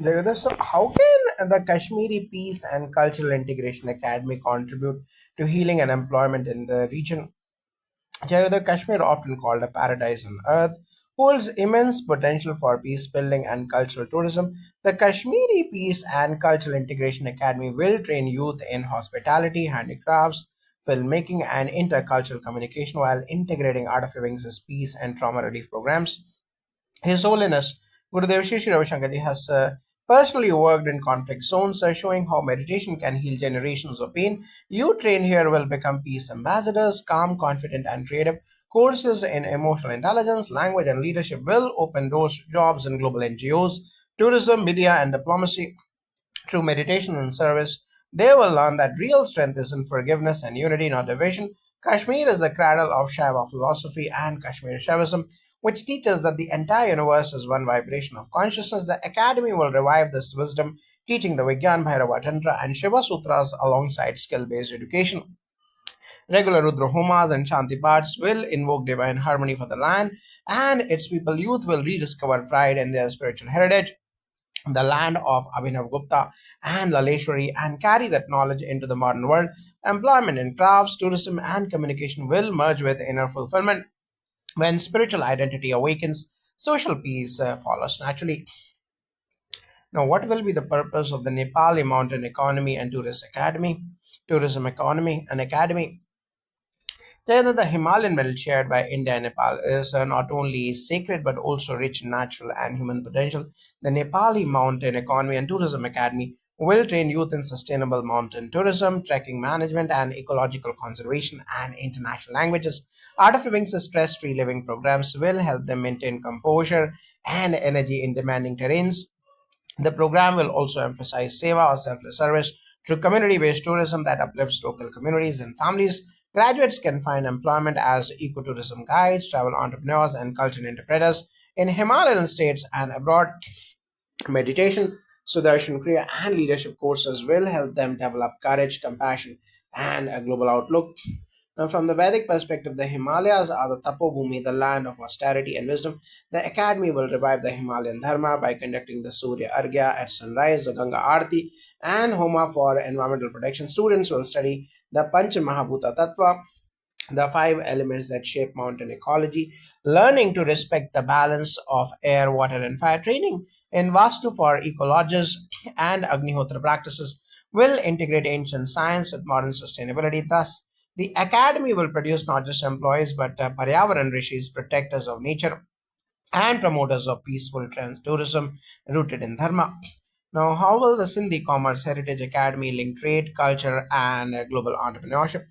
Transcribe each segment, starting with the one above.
Jagadish, so how can the Kashmiri Peace and Cultural Integration Academy contribute to healing and employment in the region? Jagadish, Kashmir, often called a paradise on earth, holds immense potential for peace building and cultural tourism. The Kashmiri Peace and Cultural Integration Academy will train youth in hospitality, handicrafts, filmmaking, and intercultural communication while integrating Art of Living's peace and trauma relief programs. His Holiness Gurudev Shri Shri Ravi Shankarji has personally worked in conflict zones, showing how meditation can heal generations of pain. You trained here will become peace ambassadors, calm, confident, and creative. Courses in emotional intelligence, language, and leadership will open doors to jobs in global NGOs, tourism, media, and diplomacy. Through meditation and service, they will learn that real strength is in forgiveness and unity, not division. Kashmir is the cradle of Shaiva philosophy and Kashmir Shaivism, which teaches that the entire universe is one vibration of consciousness. The Academy will revive this wisdom, teaching the Vigyan Bhairava Tantra and Shiva Sutras alongside skill based education. Regular Rudra Homas and Shanti Parts will invoke divine harmony for the land, and its people youth will rediscover pride in their spiritual heritage, the land of Abhinav Gupta and Laleshwari, and carry that knowledge into the modern world. Employment in crafts, tourism, and communication will merge with inner fulfillment. When spiritual identity awakens, social peace follows naturally. Now, what will be the purpose of the Nepali Mountain Economy and Tourism Academy? Tourism Economy and Academy. The Himalayan belt shared by India and Nepal is not only sacred but also rich in natural and human potential. The Nepali Mountain Economy and Tourism Academy will train youth in sustainable mountain tourism, trekking management, and ecological conservation and international languages. Art of Living's stress free living programs will help them maintain composure and energy in demanding terrains. The program will also emphasize seva or selfless service through community based tourism that uplifts local communities and families. Graduates can find employment as ecotourism guides, travel entrepreneurs, and cultural interpreters in Himalayan states and abroad. Meditation, Sudarshan Kriya, and leadership courses will help them develop courage, compassion, and a global outlook. Now, from the Vedic perspective, the Himalayas are the Tapobhumi, the land of austerity and wisdom. The Academy will revive the Himalayan Dharma by conducting the Surya Argya at sunrise, the Ganga Aarti, and Homa for environmental protection. Students will study the Pancha Mahabhuta Tattva, the five elements that shape mountain ecology, learning to respect the balance of air, water, and fire. Training in Vastu for ecologists and Agnihotra practices will integrate ancient science with modern sustainability. Thus, the academy will produce not just employees but Paryavaran rishis, protectors of nature, and promoters of peaceful tourism rooted in Dharma. Now, how will the Sindhi Commerce Heritage Academy link trade, culture, and global entrepreneurship?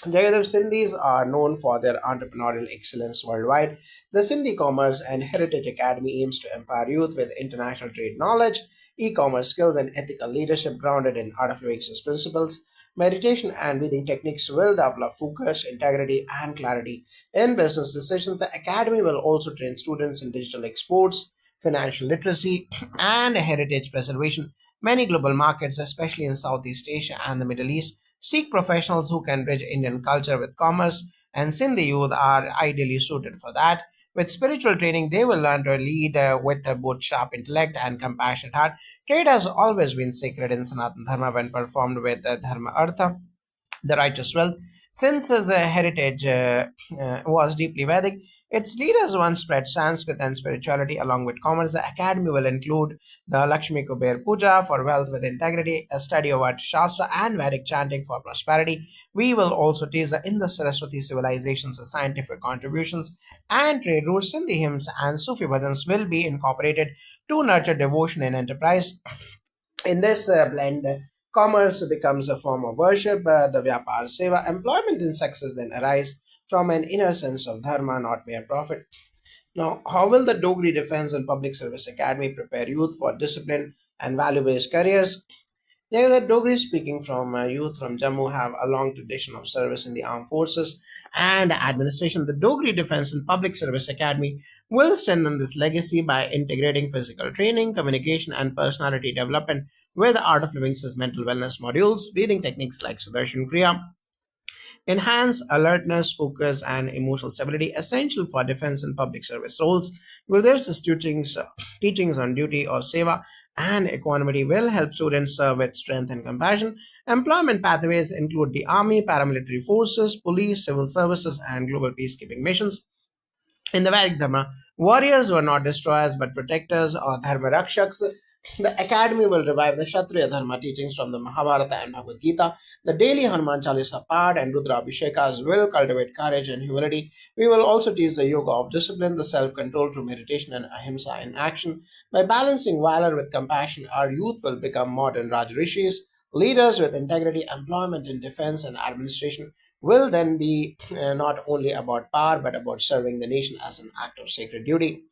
Jagadev, Sindhis are known for their entrepreneurial excellence worldwide. The Sindhi Commerce and Heritage Academy aims to empower youth with international trade knowledge, e commerce skills, and ethical leadership grounded in Art of Living principles. Meditation and breathing techniques will develop focus, integrity, and clarity in business decisions. The Academy will also train students in digital exports, financial literacy, and heritage preservation. Many global markets, especially in Southeast Asia and the Middle East, seek professionals who can bridge Indian culture with commerce, and Sindhi youth are ideally suited for that. With spiritual training, they will learn to lead with both sharp intellect and compassionate heart. Trade has always been sacred in Sanatana Dharma when performed with Dharma Artha, the righteous wealth. Since his heritage was deeply Vedic, its leaders once spread Sanskrit and spirituality along with commerce. The academy will include the Lakshmi Kuber Puja for wealth with integrity, a study of Art Shastra, and Vedic chanting for prosperity. We will also teach the Indus Saraswati civilization's scientific contributions and trade routes. Sindhi hymns and Sufi bhajans will be incorporated to nurture devotion and enterprise. In this blend, commerce becomes a form of worship, the Vyapar Seva, employment and success then arise from an inner sense of dharma, not mere profit. Now, how will the Dogri Defense and Public Service Academy prepare youth for discipline and value based careers? Yeah, the Dogri speaking from youth from Jammu have a long tradition of service in the armed forces and administration. The Dogri Defense and Public Service Academy will strengthen this legacy by integrating physical training, communication, and personality development with Art of Living's mental wellness modules, breathing techniques like Sudarshan Kriya, enhance alertness, focus, and emotional stability, essential for defense and public service roles. Gurudev's teachings on duty or seva and equanimity will help students serve with strength and compassion. Employment pathways include the army, paramilitary forces, police, civil services, and global peacekeeping missions. In the Vedic Dharma, warriors were not destroyers but protectors or Dharma Rakshaks. The academy will revive the Kshatriya Dharma teachings from the Mahabharata and Bhagavad Gita. The daily Hanuman Chalisa part and Rudra Abhishekas will cultivate courage and humility. We will also teach the yoga of discipline, the self control through meditation and ahimsa in action. By balancing valor with compassion, our youth will become modern Rajrishis, leaders with integrity, employment in defense and administration will then be not only about power but about serving the nation as an act of sacred duty.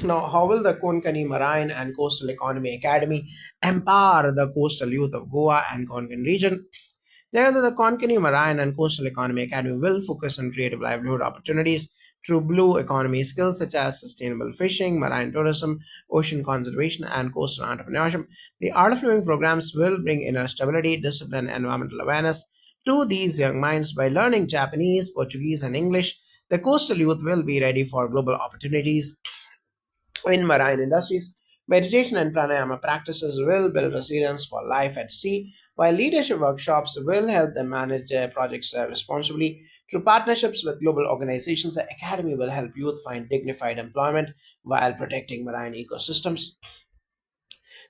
Now, how will the Konkani Marine and Coastal Economy Academy empower the coastal youth of Goa and Konkan region? Together, the Konkani Marine and Coastal Economy Academy will focus on creative livelihood opportunities through blue economy skills such as sustainable fishing, marine tourism, ocean conservation, and coastal entrepreneurship. The Art of Living programs will bring inner stability, discipline, and environmental awareness to these young minds by learning Japanese, Portuguese, and English. The coastal youth will be ready for global opportunities in marine industries. Meditation and pranayama practices will build resilience for life at sea, while leadership workshops will help them manage their projects responsibly. Through partnerships with global organizations, the Academy will help youth find dignified employment while protecting marine ecosystems.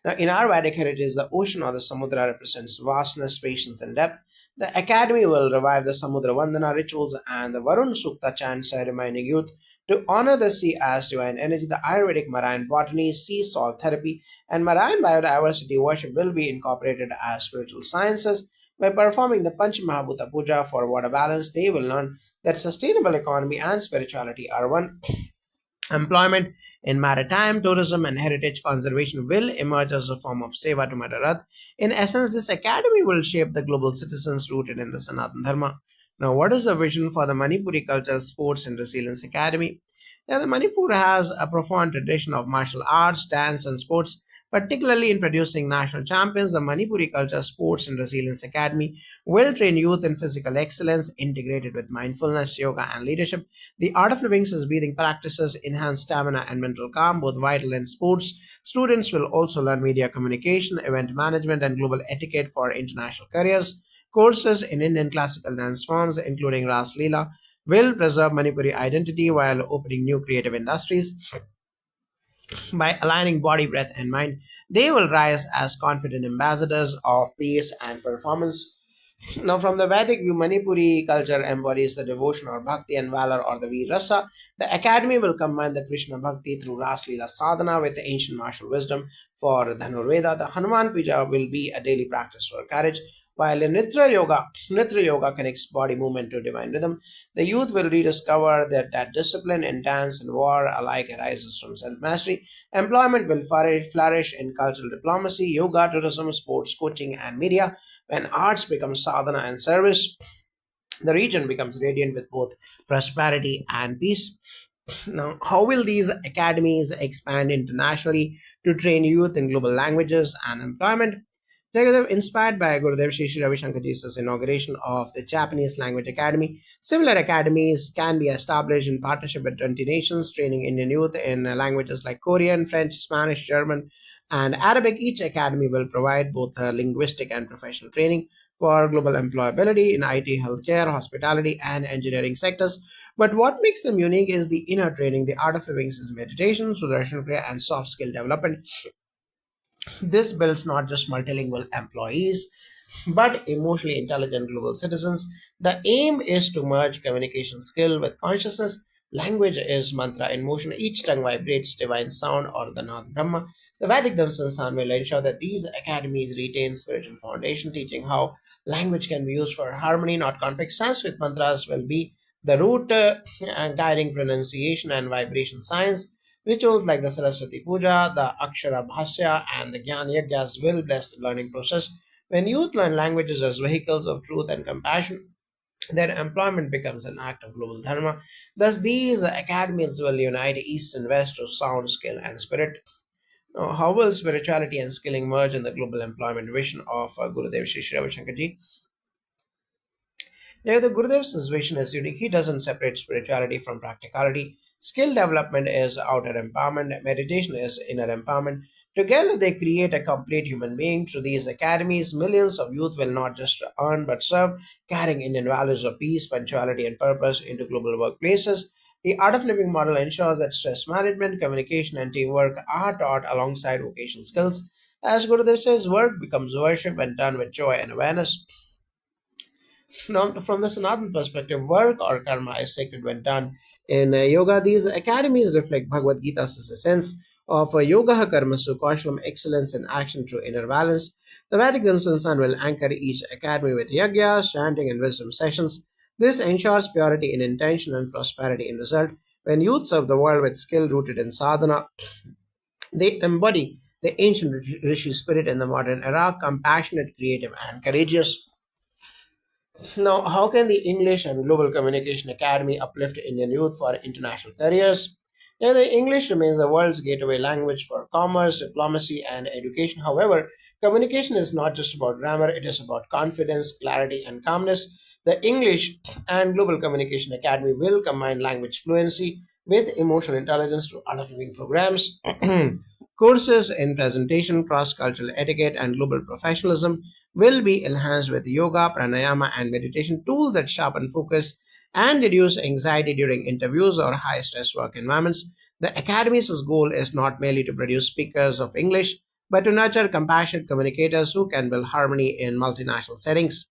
Now, in our Vedic heritage, the ocean or the Samudra represents vastness, patience, and depth. The Academy will revive the Samudra Vandana rituals and the Varun Sukta chants, reminding youth to honor the sea as divine energy. The Ayurvedic marine botany, sea salt therapy, and marine biodiversity worship will be incorporated as spiritual sciences. By performing the Panchamahabhuta Puja for water balance, they will learn that sustainable economy and spirituality are one. Employment in maritime tourism and heritage conservation will emerge as a form of seva to Mother Earth. In essence, this academy will shape the global citizens rooted in the Sanatan Dharma. Now, what is the vision for the Manipuri Culture, Sports and Resilience Academy? Yeah, the Manipur has a profound tradition of martial arts, dance, and sports, particularly in producing national champions. The Manipuri Culture, Sports and Resilience Academy will train youth in physical excellence integrated with mindfulness, yoga, and leadership. The Art of Living says breathing practices enhance stamina and mental calm, both vital in sports. Students will also learn media communication, event management, and global etiquette for international careers. Courses in Indian classical dance forms, including Ras Leela, will preserve Manipuri identity while opening new creative industries. By aligning body, breath, and mind, they will rise as confident ambassadors of peace and performance. Now, from the Vedic view, Manipuri culture embodies the devotion or bhakti and valor or the Virasa. The academy will combine the Krishna bhakti through Ras Leela sadhana with the ancient martial wisdom for Dhanurveda. The Hanuman Puja will be a daily practice for courage, while in Nitra Yoga connects body movement to divine rhythm. The youth will rediscover that discipline in dance and war alike arises from self mastery. Employment will flourish in cultural diplomacy, yoga, tourism, sports, coaching, and media. When arts become sadhana and service, the region becomes radiant with both prosperity and peace. Now, how will these academies expand internationally to train youth in global languages and employment? Jagadev, inspired by Gurudev Shri Shri Ravi Shankar Ji's inauguration of the Japanese Language Academy, similar academies can be established in partnership with 20 nations, training Indian youth in languages like Korean, French, Spanish, German, and Arabic. Each academy will provide both linguistic and professional training for global employability in IT, healthcare, hospitality, and engineering sectors. But what makes them unique is the inner training. The art of living is meditation, Sudarshan Kriya, and soft skill development. This builds not just multilingual employees, but emotionally intelligent global citizens. The aim is to merge communication skill with consciousness. Language is mantra in motion. Each tongue vibrates divine sound or the North Brahma. The Vedic Sansan will ensure that these academies retain spiritual foundation, teaching how language can be used for harmony, not conflict. Sanskrit mantras will be the root guiding pronunciation and vibration science. Rituals like the Saraswati Puja, the Akshara Bhasya, and the Gyan Yagyas will bless the learning process. When youth learn languages as vehicles of truth and compassion, their employment becomes an act of global dharma. Thus, these academies will unite East and West through sound, skill, and spirit. Now, how will spirituality and skilling merge in the global employment vision of Gurudev Shri Shri Ravi Shankar Ji? Yeah, the Gurudev's vision is unique. He doesn't separate spirituality from practicality. Skill development is outer empowerment, meditation is inner empowerment. Together, they create a complete human being. Through these academies, millions of youth will not just earn but serve, carrying Indian values of peace, punctuality, and purpose into global workplaces. The Art of Living model ensures that stress management, communication, and teamwork are taught alongside vocational skills. As Gurudev says, work becomes worship when done with joy and awareness. From the Sanatan perspective, work or karma is sacred when done. In yoga, these academies reflect Bhagavad Gita's essence of yoga karma kaushalam, excellence in action through inner balance. The Vedic Sansan will anchor each academy with yajna, chanting, and wisdom sessions. This ensures purity in intention and prosperity in result. When youth serve the world with skill rooted in sadhana, they embody the ancient rishi spirit in the modern era, compassionate, creative, and courageous. Now, how can the English and Global Communication Academy uplift Indian youth for international careers? Now, the English remains the world's gateway language for commerce, diplomacy, and education. However, communication is not just about grammar, it is about confidence, clarity, and calmness. The English and Global Communication Academy will combine language fluency with emotional intelligence through art of living programs. Courses in presentation, cross cultural etiquette, and global professionalism will be enhanced with yoga, pranayama, and meditation tools that sharpen focus and reduce anxiety during interviews or high stress work environments. The Academy's goal is not merely to produce speakers of English, but to nurture compassionate communicators who can build harmony in multinational settings.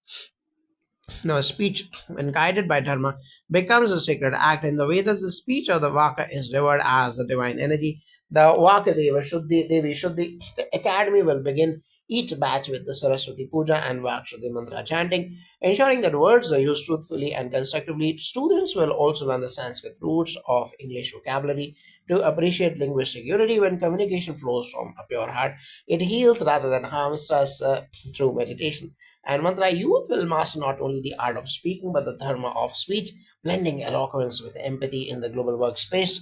Now, speech, when guided by Dharma, becomes a sacred act. In the Vedas, the speech of the Vaka is revered as the divine energy. The Vaka Deva Shuddhi, Devi Shuddhi, the academy will begin each batch with the Saraswati Puja and Vakshuddhi Mantra chanting, ensuring that words are used truthfully and constructively. Students will also learn the Sanskrit roots of English vocabulary to appreciate linguistic unity when communication flows from a pure heart. It heals rather than harms us through meditation. And Mantra youth will master not only the art of speaking but the dharma of speech, blending eloquence with empathy in the global workspace.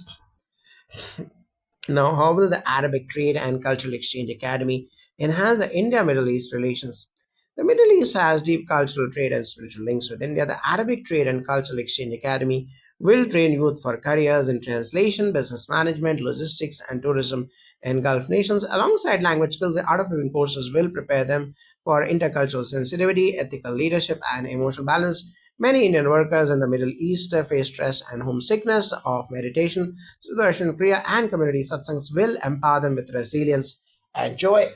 Now, how will the Arabic Trade and Cultural Exchange Academy enhance the India Middle East relations? The Middle East has deep cultural trade and spiritual links with India. The Arabic Trade and Cultural Exchange Academy will train youth for careers in translation, business management, logistics, and tourism in Gulf nations. Alongside language skills, the Art of Living courses will prepare them for intercultural sensitivity, ethical leadership, and emotional balance. Many Indian workers in the Middle East face stress and homesickness of meditation. Sudarshan Kriya and community satsangs will empower them with resilience and joy.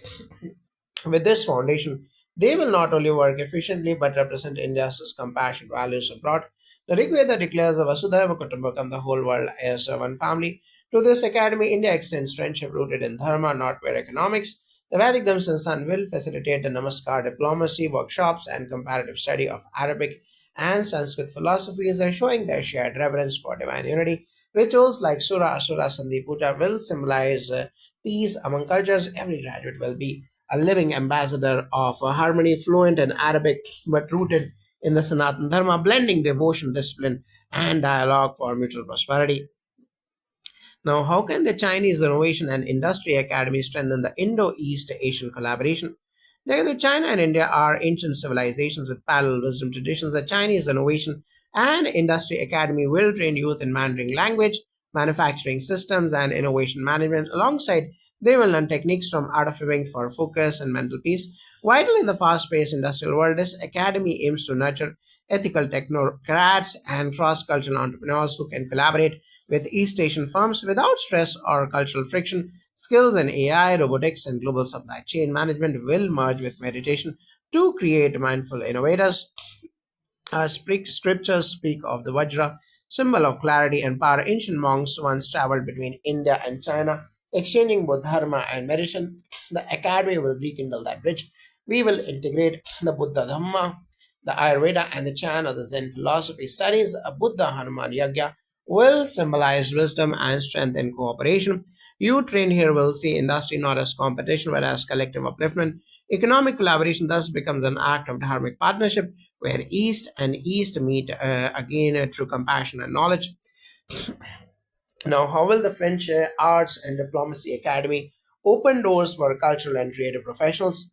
With this foundation, they will not only work efficiently but represent India's compassion values abroad. The Rig Veda declares the Vasudhaiva Kutumbakam, the whole world as one family. To this academy, India extends friendship rooted in dharma, not mere economics. The Vedic Dhamma will facilitate the Namaskar diplomacy workshops and comparative study of Arabic and Sanskrit philosophies, showing their shared reverence for divine unity. Rituals like Sura Asura Sandhi Puja will symbolize peace among cultures. Every graduate will be a living ambassador of harmony, fluent in Arabic but rooted in the Sanatan Dharma, blending devotion, discipline, and dialogue for mutual prosperity. Now, how can the Chinese Innovation and Industry Academy strengthen the Indo East Asian collaboration? Together, China and India are ancient civilizations with parallel wisdom traditions. The Chinese Innovation and Industry Academy will train youth in Mandarin language, manufacturing systems, and innovation management. Alongside, they will learn techniques from art of living for focus and mental peace. Vital in the fast paced industrial world, this academy aims to nurture ethical technocrats and cross cultural entrepreneurs who can collaborate with East Asian firms without stress or cultural friction. Skills in AI, robotics, and global supply chain management will merge with meditation to create mindful innovators. Scriptures speak of the Vajra, symbol of clarity and power. Ancient monks once traveled between India and China, exchanging both dharma and meditation. The academy will rekindle that bridge. We will integrate the Buddha Dhamma, the Ayurveda, and the Chan of the Zen philosophy. Studies of Buddha Hanuman Yagya will symbolize wisdom and strength in cooperation. You trained here will see industry not as competition but as collective upliftment. Economic collaboration thus becomes an act of dharmic partnership where East and East meet again through compassion and knowledge. Now, how will the French Arts and Diplomacy Academy open doors for cultural and creative professionals?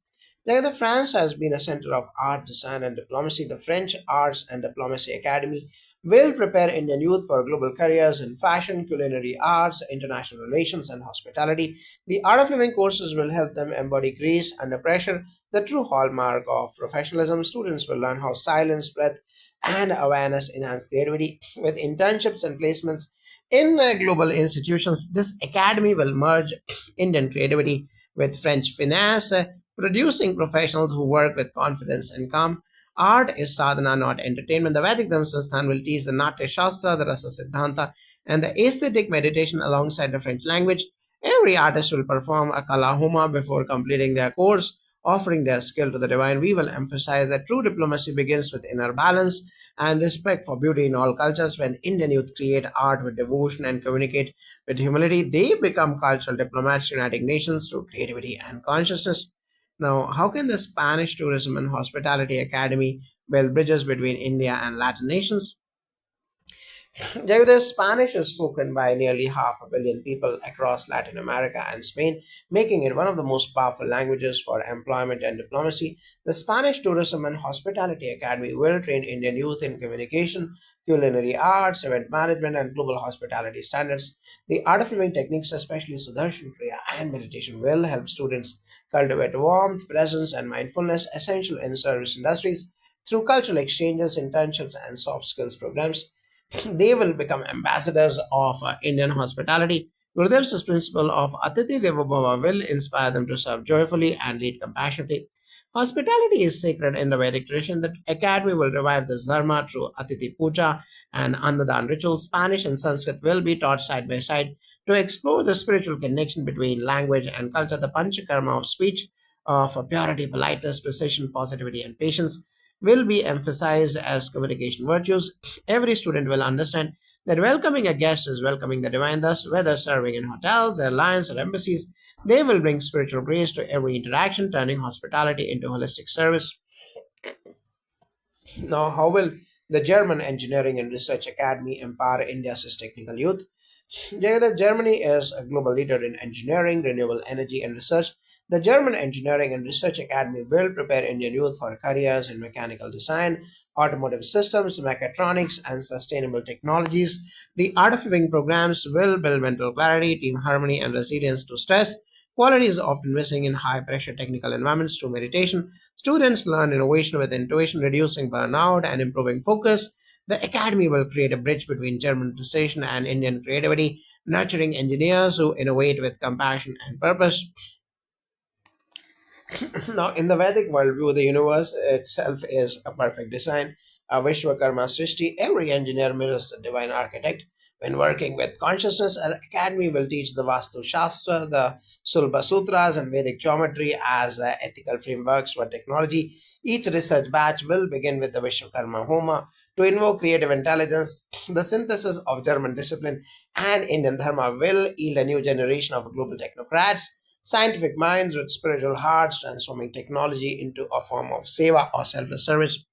Like France has been a center of art, design, and diplomacy. The French Arts and Diplomacy Academy will prepare Indian youth for global careers in fashion, culinary arts, international relations, and hospitality. The Art of Living courses will help them embody grace under pressure, the true hallmark of professionalism. Students will learn how silence, breath, and awareness enhance creativity with internships and placements in global institutions. This academy will merge Indian creativity with French finesse, producing professionals who work with confidence and calm. Art is sadhana, not entertainment. The Vedic Dhamma Sansthan will teach the Natya Shastra, the Rasa Siddhanta, and the aesthetic meditation alongside the French language. Every artist will perform a Kala Homa before completing their course, offering their skill to the divine. We will emphasize that true diplomacy begins with inner balance and respect for beauty in all cultures. When Indian youth create art with devotion and communicate with humility, they become cultural diplomats uniting nations through creativity and consciousness. Now, how can the Spanish Tourism and Hospitality Academy build bridges between India and Latin nations? Jagdish, Spanish is spoken by nearly half a billion people across Latin America and Spain, making it one of the most powerful languages for employment and diplomacy. The Spanish Tourism and Hospitality Academy will train Indian youth in communication, culinary arts, event management, and global hospitality standards. The art of living techniques, especially Sudarshan Kriya and meditation, will help students cultivate warmth, presence, and mindfulness essential in service industries. Through cultural exchanges, internships, and soft skills programs, they will become ambassadors of Indian hospitality. Gurudev's principle of Atiti Deva Bhava will inspire them to serve joyfully and lead compassionately. Hospitality is sacred in the Vedic tradition. The academy will revive this dharma through Atiti Puja and Annadan rituals. Spanish and Sanskrit will be taught side by side to explore the spiritual connection between language and culture. The Panchakarma of speech, of purity, politeness, precision, positivity, and patience will be emphasized as communication virtues. Every student will understand that welcoming a guest is welcoming the divine. Thus, whether serving in hotels, airlines, or embassies, they will bring spiritual grace to every interaction, turning hospitality into holistic service. Now, how will the German Engineering and Research Academy empower India's technical youth? Jagdeep, Germany is a global leader in engineering, renewable energy, and research. The German Engineering and Research Academy will prepare Indian youth for careers in mechanical design, automotive systems, mechatronics, and sustainable technologies. The Art of Living programs will build mental clarity, team harmony, and resilience to stress. Quality is often missing in high pressure technical environments. Through meditation, students learn innovation with intuition, reducing burnout and improving focus. The Academy will create a bridge between German precision and Indian creativity, nurturing engineers who innovate with compassion and purpose. Now, in the Vedic worldview, the universe itself is a perfect design. A Vishwakarma Srishti, every engineer mirrors a divine architect. When working with consciousness, an academy will teach the Vastu Shastra, the Sulba Sutras, and Vedic geometry as ethical frameworks for technology. Each research batch will begin with the Vishwakarma Homa to invoke creative intelligence. The synthesis of German discipline and Indian Dharma will yield a new generation of global technocrats, scientific minds with spiritual hearts, transforming technology into a form of seva or selfless service.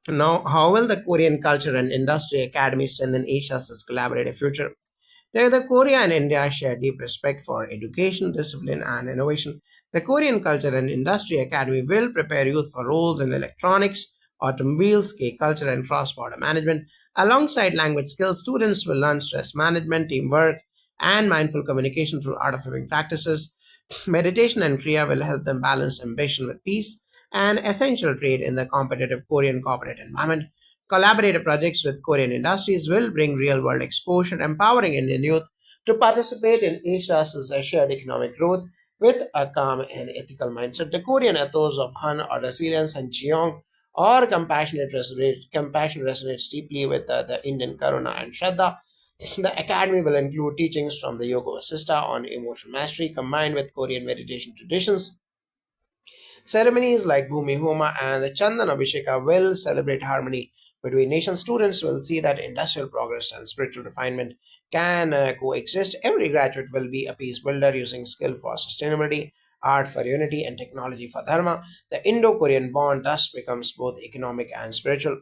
Now, how will the Korean Culture and Industry Academy strengthen Asia's collaborative future? Together, Korea and India share deep respect for education, discipline, and innovation. The Korean Culture and Industry Academy will prepare youth for roles in electronics, automobiles, K culture, and cross border management. Alongside language skills, students will learn stress management, teamwork, and mindful communication through art of living practices. Meditation and Kriya will help them balance ambition with peace, an essential trait in the competitive Korean corporate environment. Collaborative projects with Korean industries will bring real world exposure, empowering Indian youth to participate in Asia's shared economic growth with a calm and ethical mindset. The Korean ethos of Han or resilience and Cheong or compassion resonates deeply with the Indian Karuna and Shraddha. The academy will include teachings from the Yoga Vasistha on emotional mastery combined with Korean meditation traditions. Ceremonies like Bhumi Homa and the Chandan Abhisheka will celebrate harmony between nations. Students will see that industrial progress and spiritual refinement can coexist. Every graduate will be a peace builder using skill for sustainability, art for unity, and technology for dharma. The Indo Korean bond thus becomes both economic and spiritual.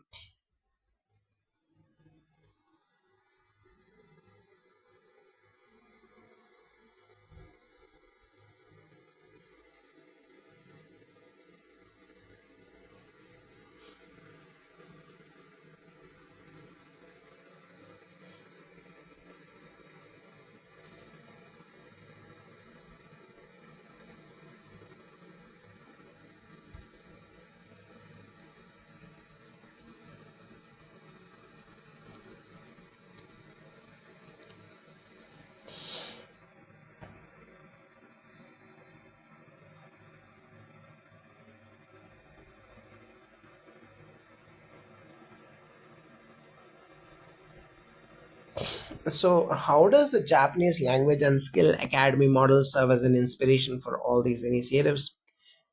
So, how does the Japanese Language and Skill Academy model serve as an inspiration for all these initiatives?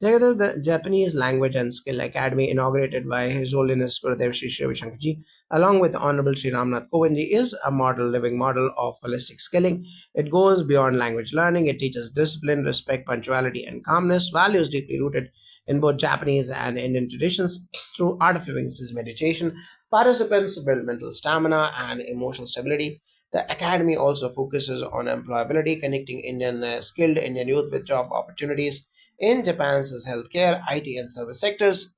Together, the Japanese Language and Skill Academy, inaugurated by His Holiness Gurudev Sri Sri Shankar along with Honorable Sri Ramnath Kovind is a model, living model of holistic skilling. It goes beyond language learning. It teaches discipline, respect, punctuality, and calmness, values deeply rooted in both Japanese and Indian traditions. Through art of living meditation, participants build mental stamina and emotional stability. The academy also focuses on employability, connecting skilled Indian youth with job opportunities in Japan's healthcare, IT, and service sectors.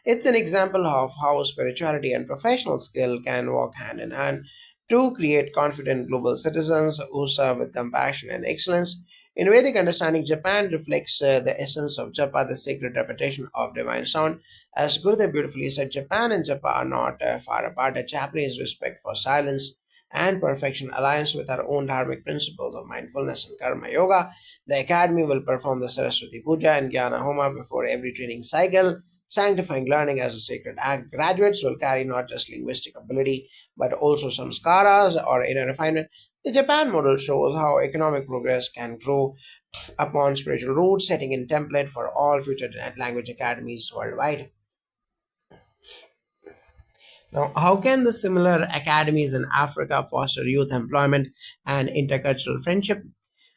It's an example of how spirituality and professional skill can walk hand in hand to create confident global citizens who serve with compassion and excellence. In Vedic understanding, Japan reflects the essence of japa, the sacred repetition of divine sound. As Gurudev beautifully said, Japan and japa are not far apart. A Japanese respect for silence and perfection aligns with our own dharmic principles of mindfulness and karma yoga. The academy will perform the Saraswati Puja and Jnana Homa before every training cycle, sanctifying learning as a sacred act. Graduates will carry not just linguistic ability, but also samskaras or inner refinement. The Japan model shows how economic progress can grow upon spiritual roots, setting a template for all future language academies worldwide. Now, how can the similar academies in Africa foster youth employment and intercultural friendship?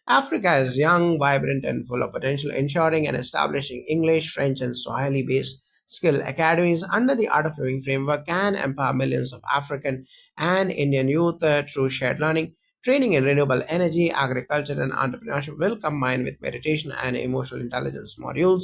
Africa is young, vibrant, and full of potential, ensuring and establishing English, French, and Swahili based skill academies under the Art of Living framework can empower millions of African and Indian youth through shared learning. Training in renewable energy, agriculture, and entrepreneurship will combine with meditation and emotional intelligence modules.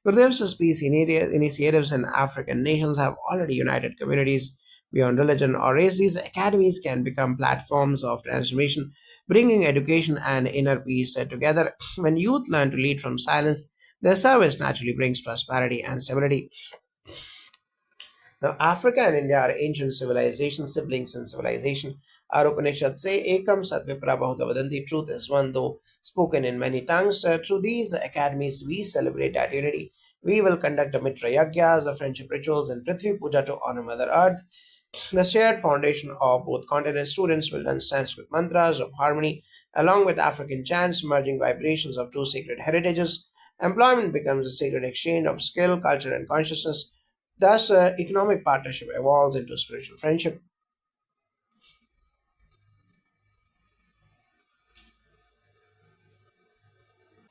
Gurudev's peace initiatives in African nations have already united communities beyond religion or race. These academies can become platforms of transformation, bringing education and inner peace together. When youth learn to lead from silence, their service naturally brings prosperity and stability. Now, Africa and India are ancient civilizations, siblings in civilization. Our Upanishads say, Ekam Satvipra Bahuta Vadanti, truth is one, though spoken in many tongues. Through these academies, we celebrate that unity. We will conduct the Mitra Yagyas, the friendship rituals, and Prithvi Puja to honor Mother Earth. The shared foundation of both continent students will learn Sanskrit mantras of harmony, along with African chants, merging vibrations of two sacred heritages. Employment becomes a sacred exchange of skill, culture, and consciousness. Thus, economic partnership evolves into spiritual friendship.